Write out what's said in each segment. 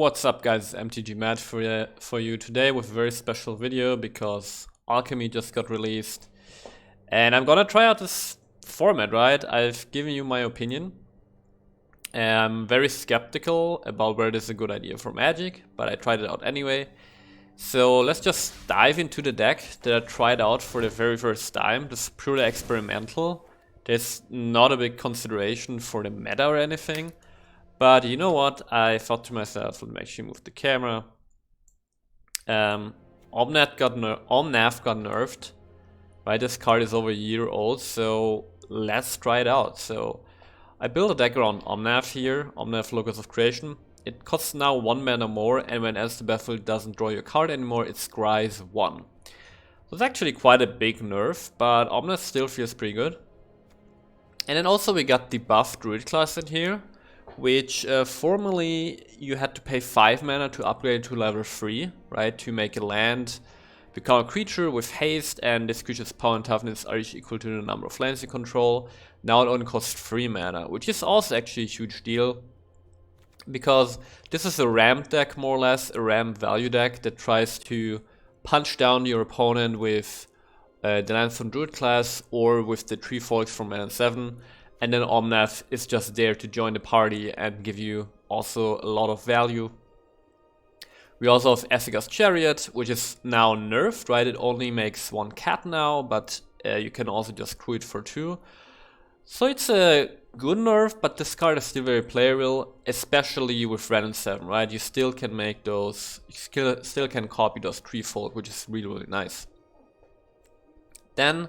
What's up guys, MTGMatt for you today with a very special video because Alchemy just got released and I'm gonna try out this format, right? I've given you my opinion. I'm very skeptical about whether this is a good idea for Magic, but I tried it out anyway. So let's just dive into the deck that I tried out for the very first time. This is purely experimental. There's not a big consideration for the meta or anything. But you know what? I thought to myself, let me actually move the camera. Omnath got nerfed. Right, this card is over a year old, so let's try it out. So I built a deck around Omnath here, Omnath Locus of Creation. It costs now 1 mana more, and when ends the battlefield doesn't draw your card anymore, it scries 1. So it's actually quite a big nerf, but Omnath still feels pretty good. And then also we got the buff Druid class in here, which formerly you had to pay 5 mana to upgrade to level 3, right? To make a land become a creature with haste, and this creature's power and toughness are equal to the number of lands you control. Now it only costs 3 mana, which is also actually a huge deal, because this is a ramp deck, more or less, a ramp value deck that tries to punch down your opponent with the lands from Druid class or with the Tree Folks from Mana 7. And then Omnath is just there to join the party and give you also a lot of value. We also have Essica's Chariot, which is now nerfed, right? It only makes 1 cat now, but you can also just crew it for 2. So it's a good nerf, but this card is still very playable, especially with Red and 7, right? You still can make those, you still can copy those Tree Folk, which is really, really nice. Then,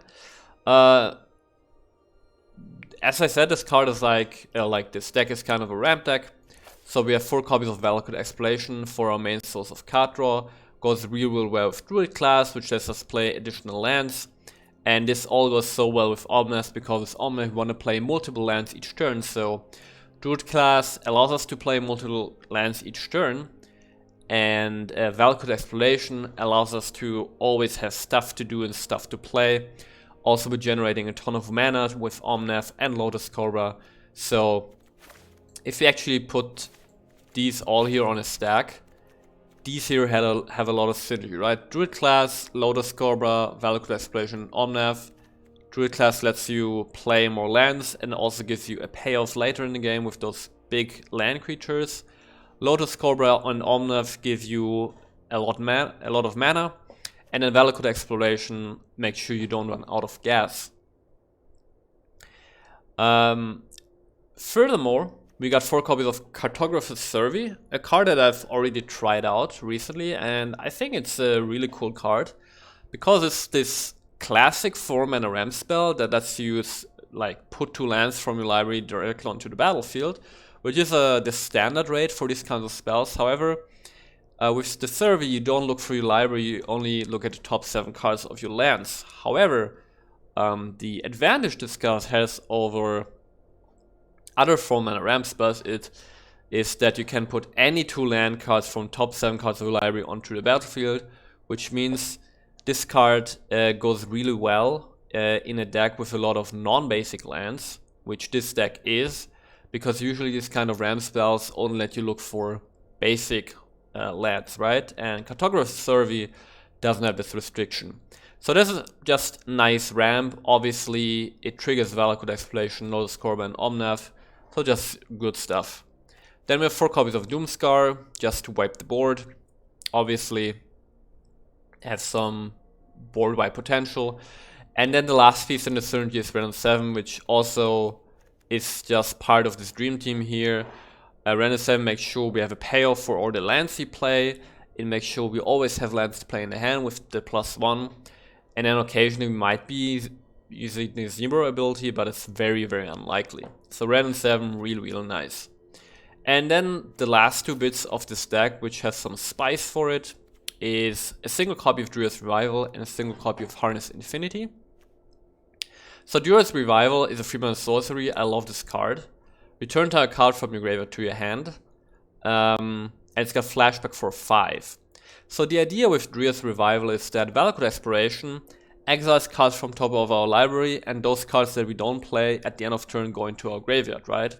as I said, this card is like this deck is kind of a ramp deck. So we have 4 copies of Valakut Exploration for our main source of card draw. Goes real well with Druid class, which lets us play additional lands. And this all goes so well with Omnath, because with Omnath we want to play multiple lands each turn. So Druid class allows us to play multiple lands each turn. And Valakut Exploration allows us to always have stuff to do and stuff to play. Also we're generating a ton of mana with Omnath and Lotus Cobra. So if we actually put these all here on a stack, these here have a lot of synergy, right? Druid class, Lotus Cobra, Valakut Exploration, Omnath. Druid class lets you play more lands and also gives you a payoff later in the game with those big land creatures. Lotus Cobra and Omnath give you a lot of mana. And then Valakut Exploration makes sure you don't run out of gas. Furthermore, we got 4 copies of Cartographer's Survey, a card that I've already tried out recently, and I think it's a really cool card because it's this classic 4-mana ramp spell that lets you like put 2 lands from your library directly onto the battlefield, which is the standard rate for these kinds of spells. However, with the survey, you don't look for your library, you only look at the top 7 cards of your lands. However, the advantage this card has over other 4-mana ramp spells is that you can put any 2 land cards from top 7 cards of your library onto the battlefield, which means this card goes really well in a deck with a lot of non-basic lands, which this deck is, because usually these kind of ramp spells only let you look for basic lands, right? And Cartographer's Survey doesn't have this restriction. So this is just nice ramp. Obviously, it triggers Valakut Exploration, Lotus Cobra, and Omnath. So just good stuff. Then we have 4 copies of Doomscar, just to wipe the board. Obviously, have some board wipe potential. And then the last piece in the synergy is Red and 7, which also is just part of this dream team here. Random 7 makes sure we have a payoff for all the lands we play. It makes sure we always have lands to play in the hand with the +1. And then occasionally we might be using the 0 ability, but it's very, very unlikely. So Random 7, really nice. And then the last 2 bits of this deck, which has some spice for it, is a single copy of Druid's Revival and a single copy of Harness Infinity. So Druid's Revival is a 3-mana sorcery. I love this card. Return a card from your graveyard to your hand, and it's got flashback for 5. So the idea with Druid's Revival is that Valakut Exploration exiles cards from top of our library, and those cards that we don't play at the end of turn go into our graveyard, right?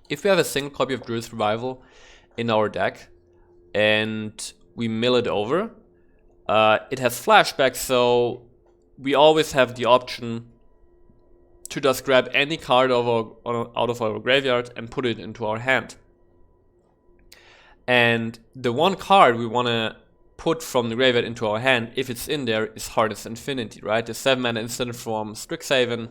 If we have a single copy of Druid's Revival, in our deck and we mill it over. It has flashback, so we always have the option to just grab any card out of our graveyard and put it into our hand. And the one card we want to put from the graveyard into our hand, if it's in there, is Harness Infinity, right? The 7-mana instant from Strixhaven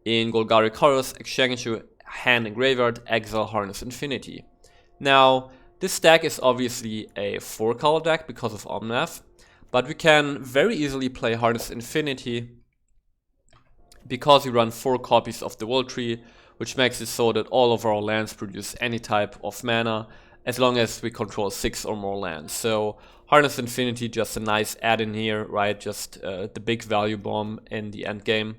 in Golgari Chorus, exchange your hand and graveyard, exile Harness Infinity. Now, this deck is obviously a 4-color deck because of Omnath, but we can very easily play Harness Infinity because we run 4 copies of the World Tree, which makes it so that all of our lands produce any type of mana, as long as we control 6 or more lands. So Harness Infinity, just a nice add-in here, right? Just the big value bomb in the end game.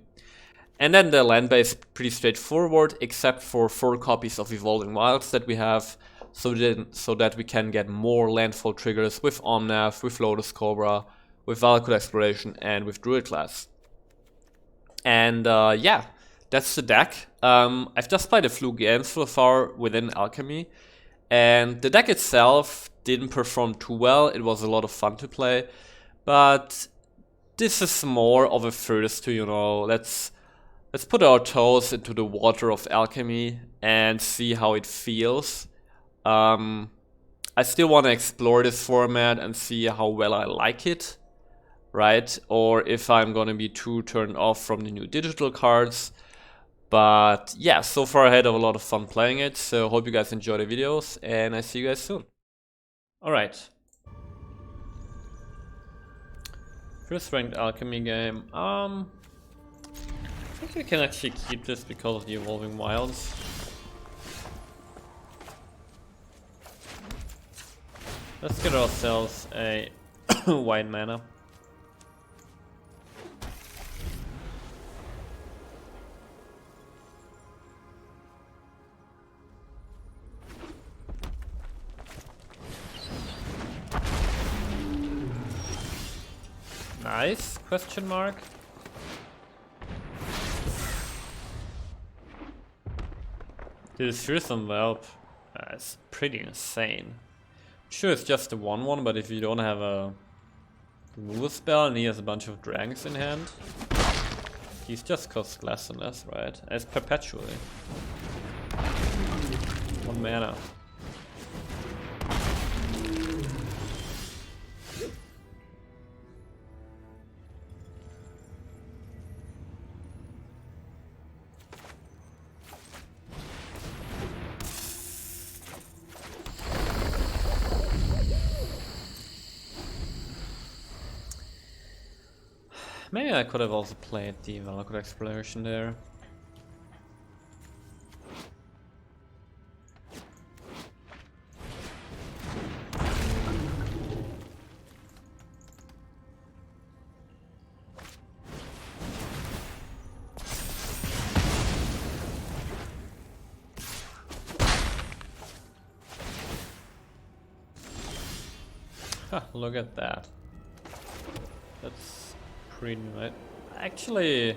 And then the land base, pretty straightforward, except for 4 copies of Evolving Wilds that we have, so that we can get more landfall triggers with Omnath, with Lotus Cobra, with Valakut Exploration, and with Druid class. And yeah, that's the deck. I've just played a few games so far within Alchemy, and the deck itself didn't perform too well. It was a lot of fun to play, but this is more of a first to, you know, let's put our toes into the water of Alchemy and see how it feels. I still want to explore this format and see how well I like it, right? Or if I'm gonna be too turned off from the new digital cards. But yeah, so far I had a lot of fun playing it, so hope you guys enjoy the videos, and I see you guys soon. Alright. First ranked Alchemy game. I think we can actually keep this because of the Evolving Wilds. Let's get ourselves a white mana. Nice, question mark. This fearsome whelp is pretty insane. Sure, it's just a 1/1, but if you don't have a removal spell and he has a bunch of dragons in hand, he's just costs less and less, right? As perpetually. 1 mana. Maybe I could have also played the Valakut Exploration there. Ha, look at that. That's pretty right. Actually,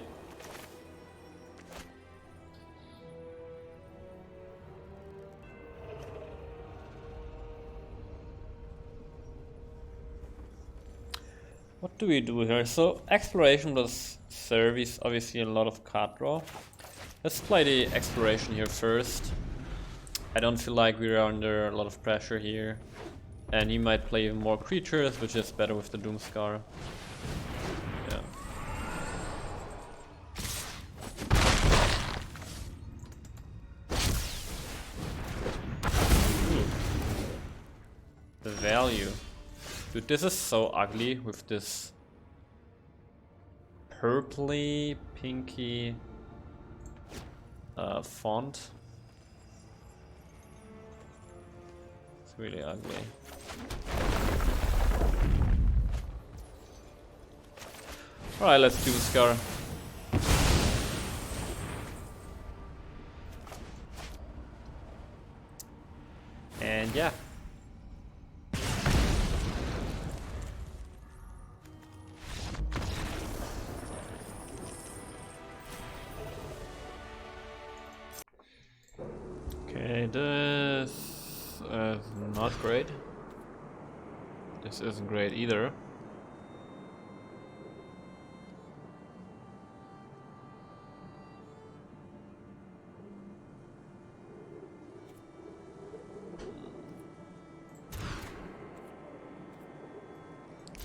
what do we do here? So exploration plus service, obviously a lot of card draw. Let's play the exploration here first. I don't feel like we're under a lot of pressure here. And he might play more creatures, which is better with the Doomscar. Yeah. Ooh. The value. Dude, this is so ugly with this purpley, pinky font. It's really ugly. Alright, let's do Scar. And yeah. Okay, this not great. This isn't great either.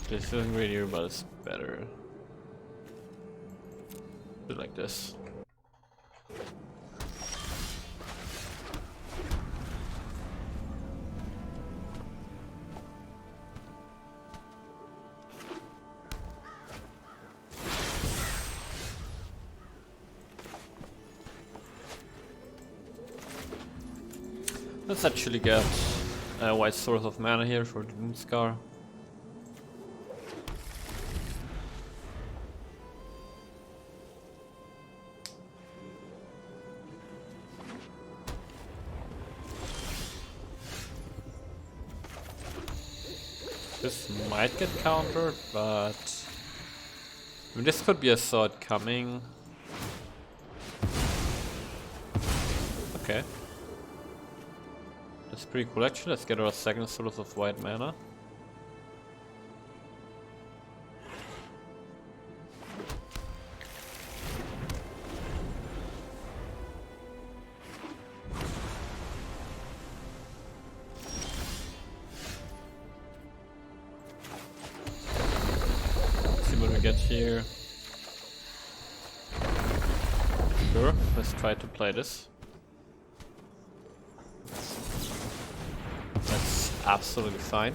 This isn't great either, but it's better. Do it like this. Let's actually get a white source of mana here for the Doomscar. This might get countered, but I mean, this could be a sword coming. Okay. That's pretty cool actually. Let's get our second source of white mana. See what we get here. Sure, let's try to play this. Absolutely fine.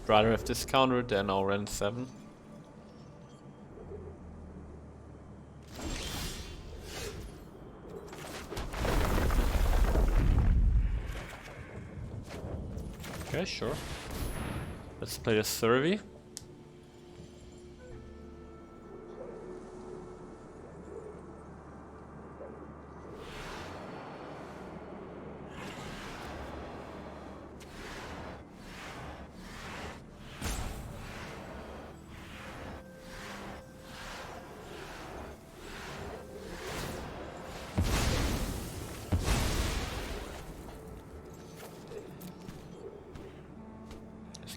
Rather have this countered than our Ren 7. Okay, sure. Let's play the Survey.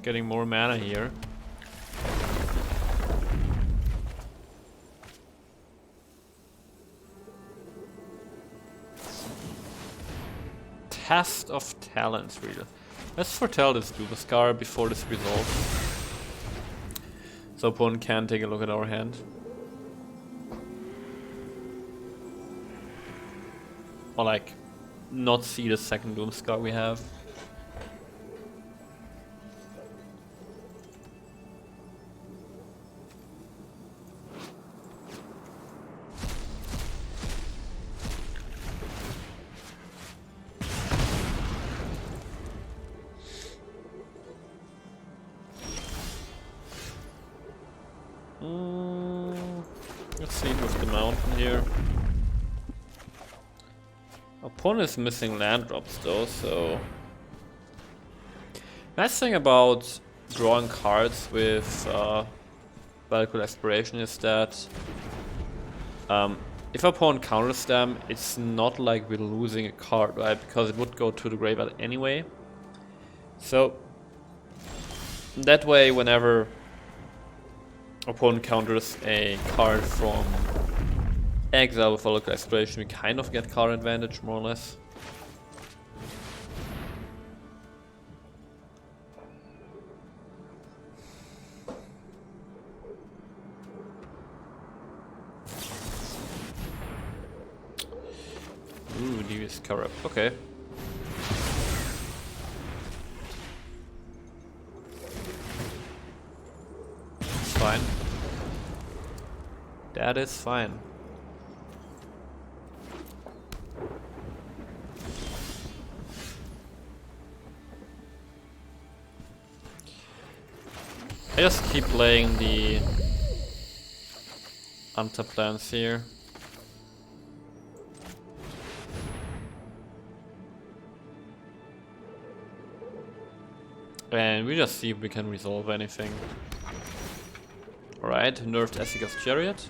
Getting more mana here. Test of talents, really. Let's foretell this Doomscar before this resolves. So opponent can take a look at our hand. Or like, not see the second Doomscar we have. Let's see with the mountain here. Opponent is missing land drops though, so... Nice thing about drawing cards with Valkyrie Exploration is that if opponent counters them, it's not like we're losing a card, right? Because it would go to the graveyard anyway. So that way, whenever opponent counters a card from exile with Valkyrie Exploration, we kind of get card advantage, more or less. Ooh, Devious Corrupt, okay. It's fine. That is fine. I just keep playing the Antaplans here. And we just see if we can resolve anything. Alright, nerfed Essika's Chariot.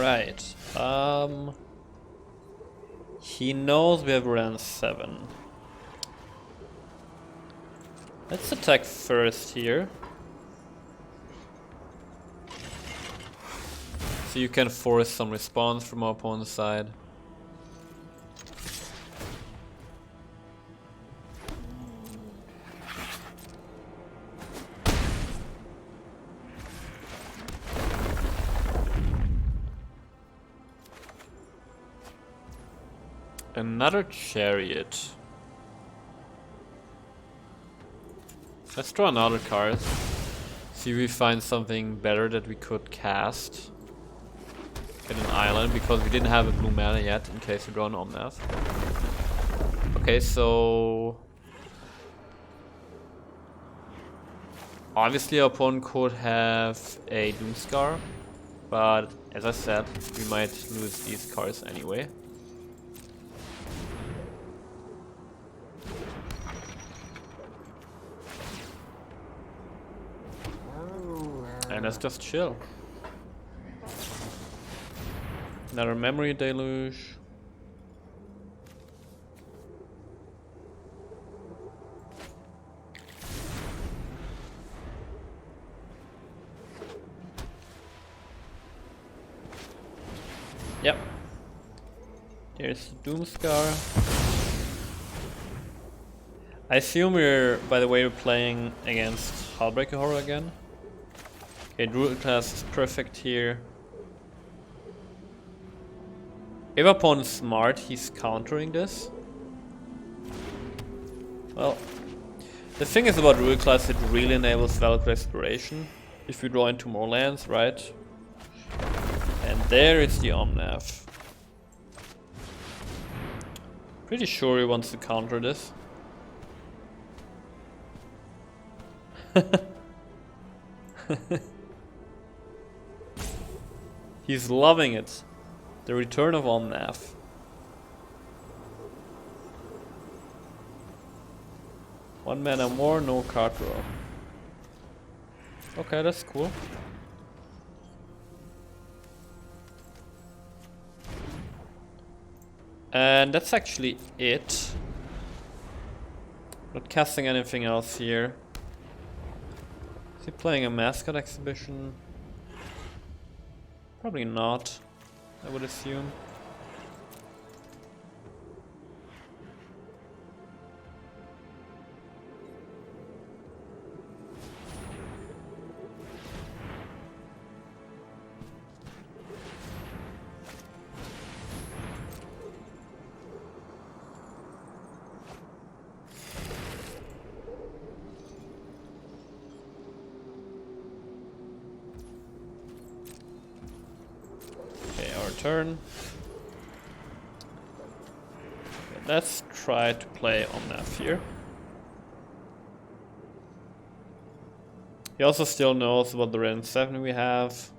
Alright. He knows we have ran 7. Let's attack first here. So you can force some response from our opponent's side. Another chariot. Let's draw another card. See if we find something better that we could cast. Get an island, because we didn't have a blue mana yet, in case we draw an Omnath. Okay, so... obviously our opponent could have a Doomscar, but as I said, we might lose these cards anyway. And let's just chill. Another memory deluge. Yep. There's Doomscar. I assume by the way, we're playing against Hullbreaker Horror again. Okay, Druid class is perfect here. If opponent's smart, he's countering this. Well, the thing is about Druid class, it really enables Valkyrie Exploration if you draw into more lands, right? And there is the Omnath. Pretty sure he wants to counter this. He's loving it. The return of Omnath. One mana more, no card draw. Okay, that's cool. And that's actually it. Not casting anything else here. Is he playing a mascot exhibition? Probably not, I would assume. Turn. Let's try to play Omnath here. He also still knows about the Ren 7 we have.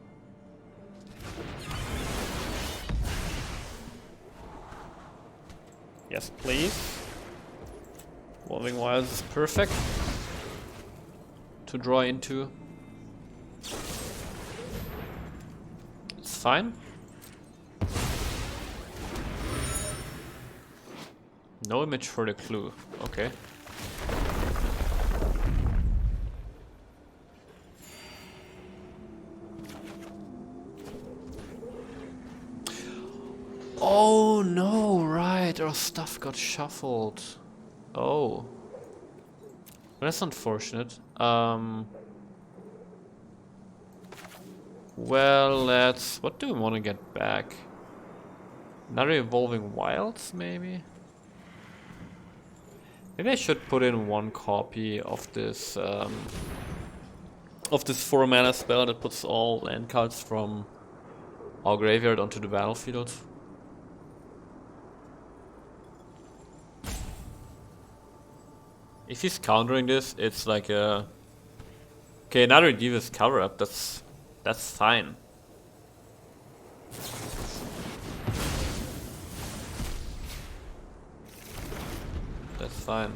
Yes, please. Evolving Wilds is perfect to draw into. It's fine. No image for the clue. Okay. Oh no, right, our stuff got shuffled. Oh. That's unfortunate. Well, what do we want to get back? Another Evolving Wilds, maybe? Maybe I should put in one copy of this 4 mana spell that puts all land cards from our graveyard onto the battlefield. If he's countering this, it's like a... Okay, another Divas cover up, that's fine. That's fine.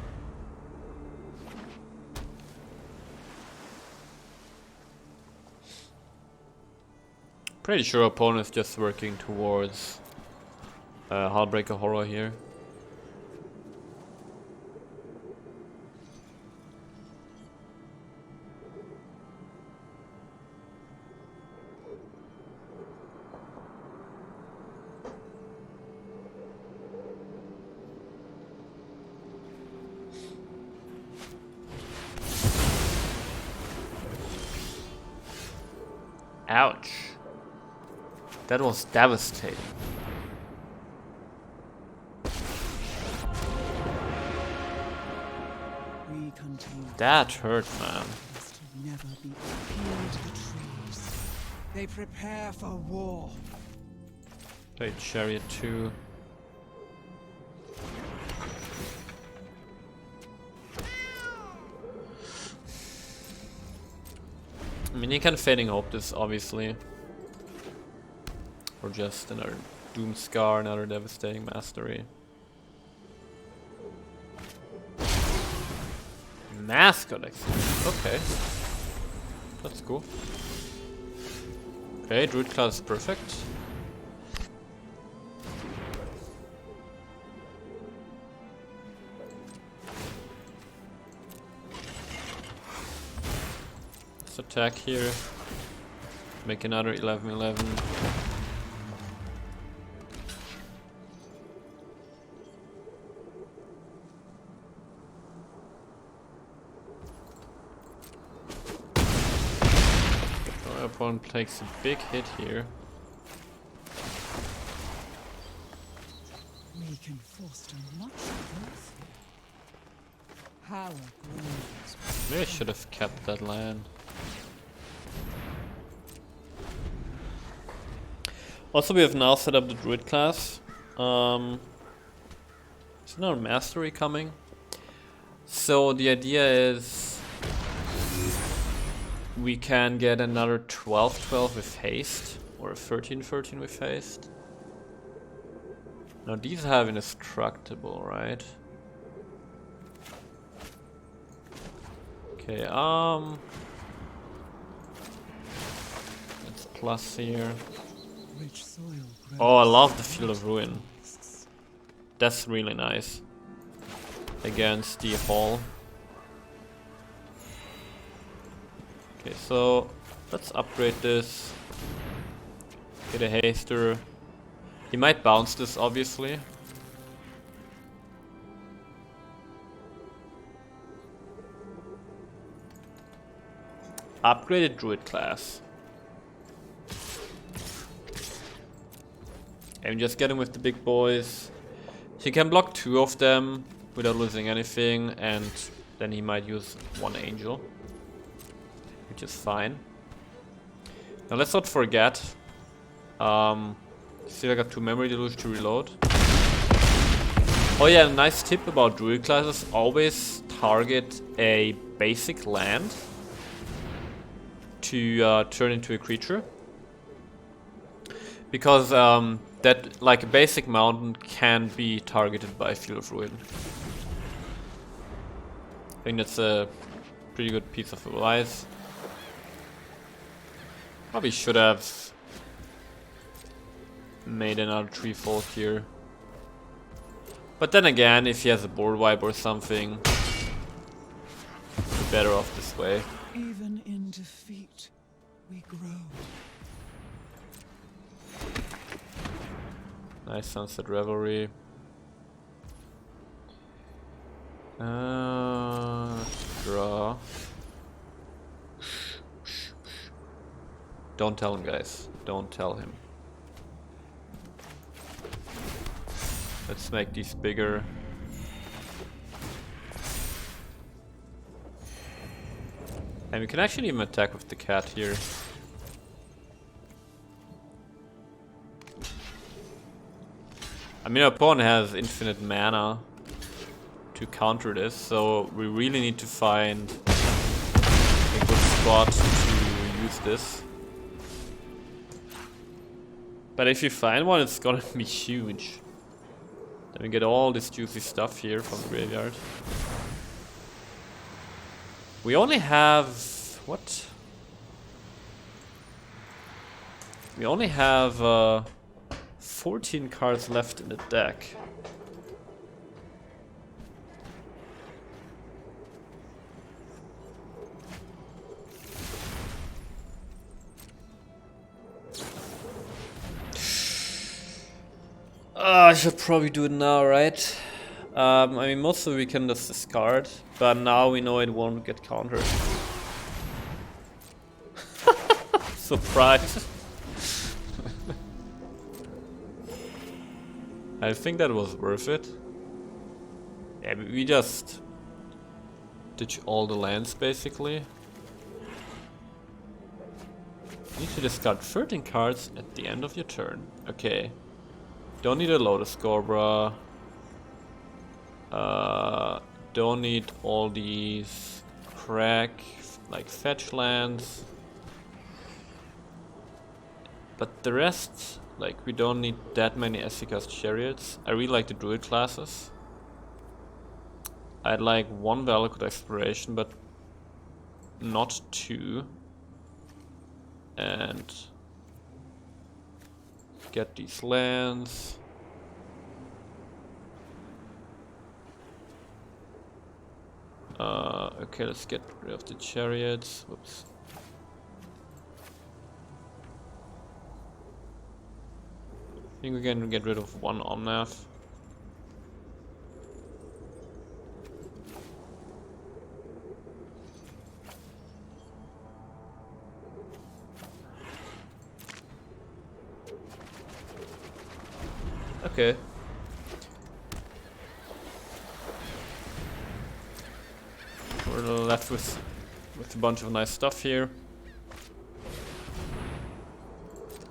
Pretty sure opponent is just working towards Hullbreaker Horror here. Ouch. That was devastating. That hurt, man. Never be appealed to the trees. They prepare for war. Played Chariot 2. I mean, you can Fading Hope this, obviously. Or just another Doomscar, another Devastating Mastery. Mascot Execution, okay. That's cool. Okay, Druid class is perfect. Let's attack here. Make another 11-11. Opponent takes a big hit here. We can foster much growth. Power grows. Maybe I should have kept that land. Also, we have now set up the Druid class. There's another Mastery coming. So the idea is we can get another 12-12 with haste, or a 13-13 with haste. Now these have indestructible, right? Okay, let's plus here. Rich soil grows. Oh, I love the Field of Ruin. That's really nice. Against the Hall. Okay, so let's upgrade this. Get a haster. He might bounce this, obviously. Upgraded Druid class. And just get him with the big boys. He can block 2 of them without losing anything, and then he might use 1 angel. Which is fine. Now let's not forget. Still I got 2 memory deluge to reload. Oh yeah, a nice tip about Druid classes: always target a basic land to turn into a creature. Because that, like a basic mountain, can be targeted by Field of Ruin. I think that's a pretty good piece of advice. Probably should have made another treefold here. But then again, if he has a board wipe or something, we're better off this way. Even in defeat, we grow. Nice Sunset Revelry. Draw. Don't tell him, guys. Don't tell him. Let's make these bigger. And we can actually even attack with the cat here. I mean, our opponent has infinite mana to counter this, so we really need to find a good spot to use this. But if you find one, it's gonna be huge. Then we get all this juicy stuff here from the graveyard. We only have... what? We only have 14 cards left in the deck. I should probably do it now, right? I mean, mostly we can just discard, but now we know it won't get countered. Surprise! I think that was worth it. Yeah, we just ditch all the lands basically. You need to discard 13 cards at the end of your turn. Okay. Don't need a Lotus Cobra. Don't need all these crack, like fetch lands. But the rest, like, we don't need that many Esika's Chariots. I really like the Druid classes. I'd like one Valakut Exploration, but not two. And get these lands. Okay, let's get rid of the Chariots. Whoops. I think we can get rid of one Omnath. Okay. We're left with a bunch of nice stuff here.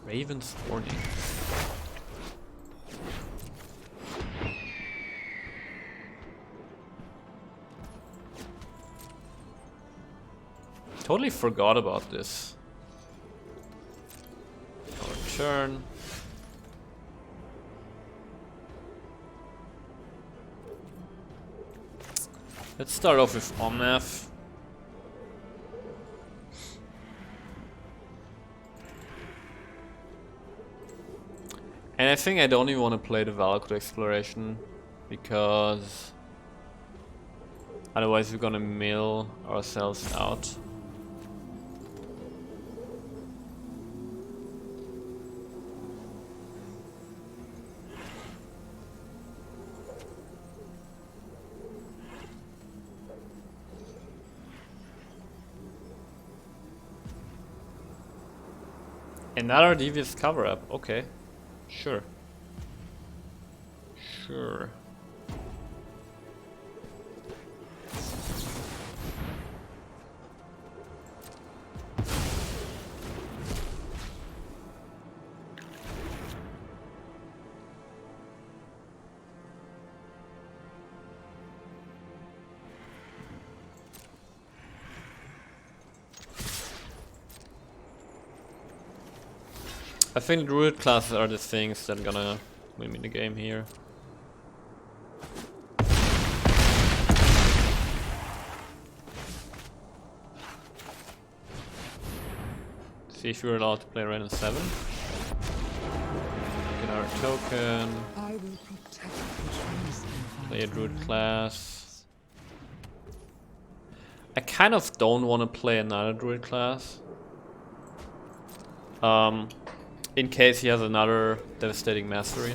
Raven's Warning. Totally forgot about this. Our turn. Let's start off with Omnath. And I think I don't even want to play the Valakut Exploration because otherwise we're gonna mill ourselves out. Another devious cover up, okay. Sure. Sure. I think Druid classes are the things that are gonna win me the game here. See if you're allowed to play random 7. Get our token. I will protect the trees. Play a Druid class. I kind of don't want to play another Druid class. In case he has another Devastating Mastery.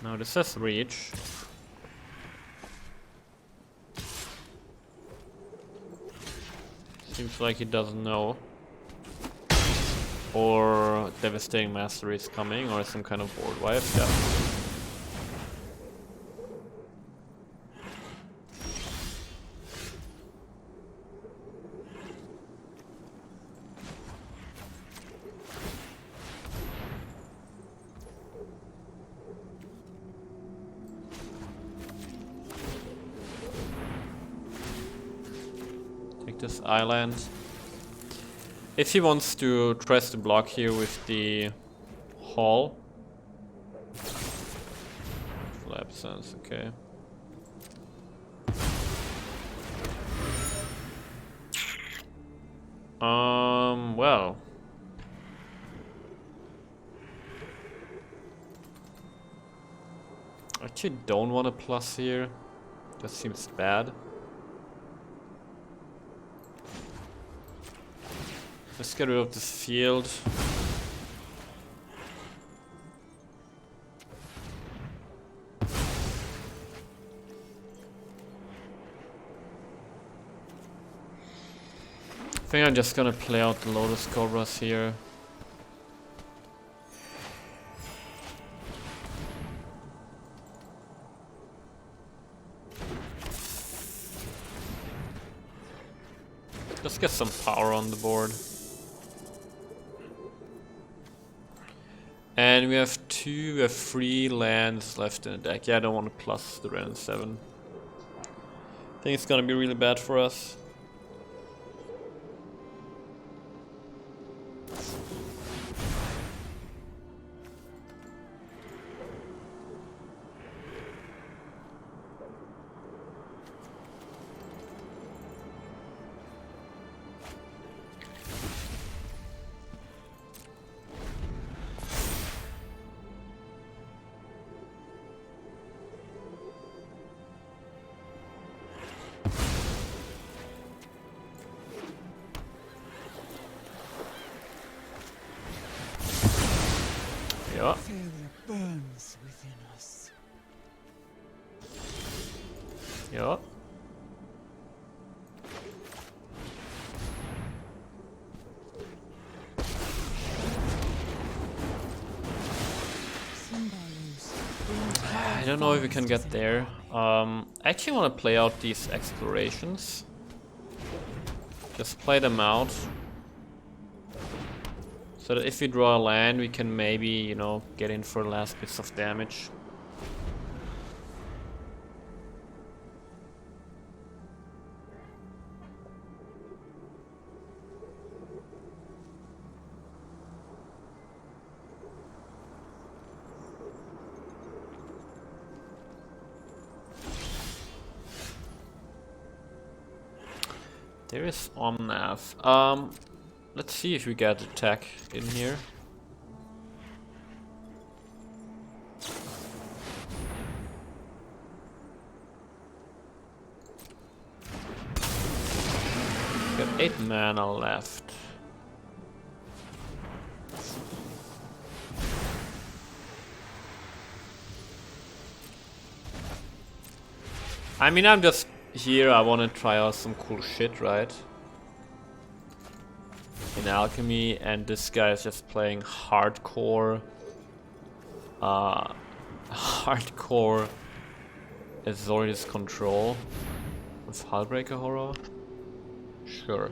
Now this says reach. Seems like he doesn't know. Or Devastating Mastery is coming, or some kind of board wipe, yeah. Take this island. If he wants to press the block here with the Hall. Lab sense, okay. Well. I actually don't want a plus here. That seems bad. Let's get rid of this field. I think I'm just gonna play out the Lotus Cobras here. Let's get some power on the board. And we have 3 lands left in the deck. Yeah, I don't want to plus the red and 7. I think it's gonna be really bad for us. Yeah. Failure burns within us. Yeah. I don't know if we can get there. I actually want to play out these explorations. Just play them out. So that if we draw a land, we can maybe, you know, get in for the last bits of damage. There is Omnath. Let's see if we get attack in here. Got 8 mana left. I mean, I'm just here, I want to try out some cool shit, right? In Alchemy, and this guy is just playing hardcore hardcore Azorius control with Hullbreaker Horror. Sure.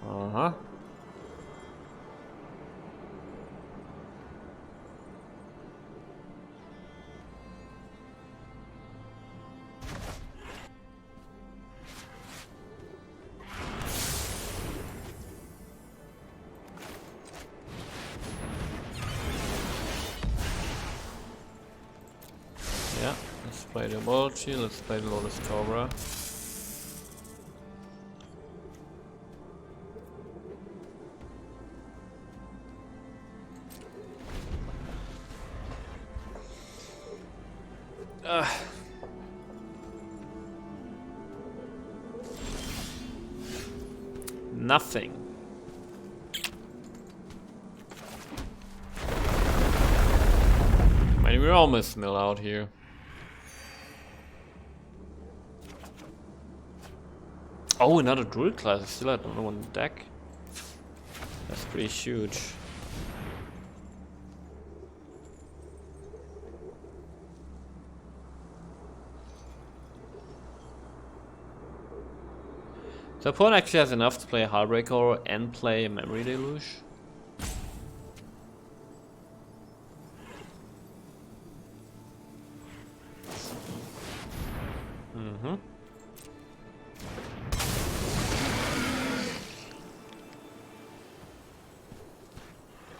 Uh-huh. Yeah, let's play the Multi, let's play the Lotus Cobra. Nothing. I mean, we're almost mill out here. Oh, another Druid class. I still had another one in the deck. That's pretty huge. The opponent actually has enough to play a Hullbreaker and play a Memory Deluge.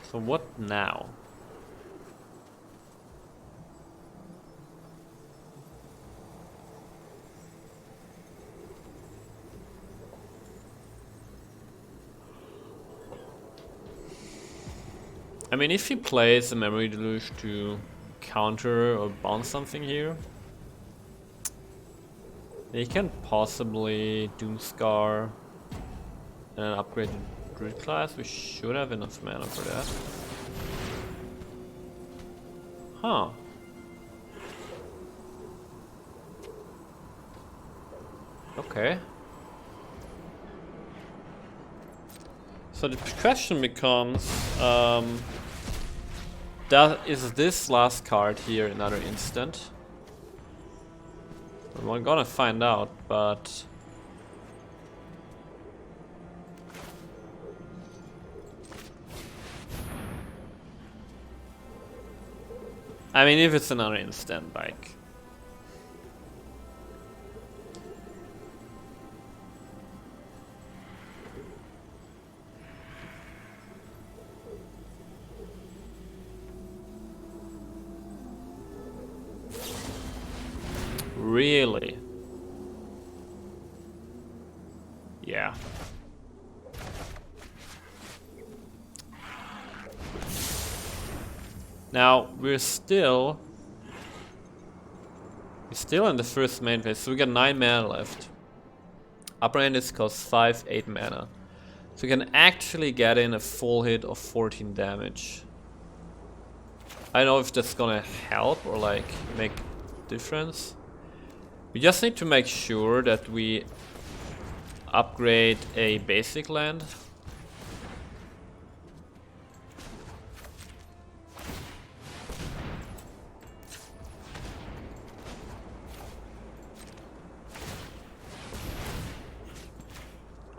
So what now? I mean, if he plays a Memory Deluge to counter or bounce something here, he can possibly Doomscar and an upgraded Druid class. We should have enough mana for that. Huh. Okay. So the question becomes, is this last card here another instant? We're gonna find out, but... I mean, if it's another instant, like... Really? Yeah. Now we're still in the first main phase, so we got 9 mana left. Upper end is costs 5, 8 mana. So we can actually get in a full hit of 14 damage. I don't know if that's gonna help or like make difference. We just need to make sure that we upgrade a basic land.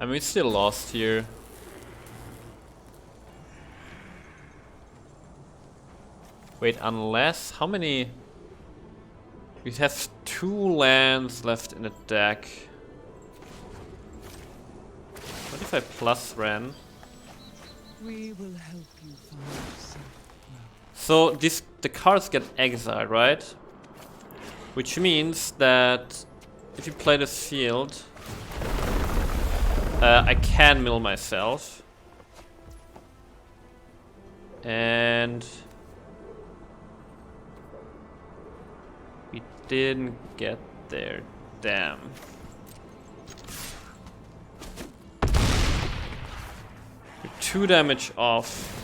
I mean, it's still lost here. Wait, unless... How many... We have 2 lands left in the deck. What if I plus Ren? We will help you find yourself. So the cards get exiled, right? Which means that if you play this field, I can mill myself. And we didn't get there. Damn. We're 2 damage off.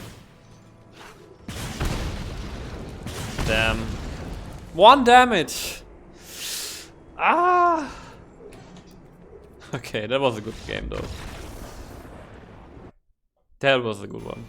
Damn. 1 damage! Ah! Okay, that was a good game though. That was a good one.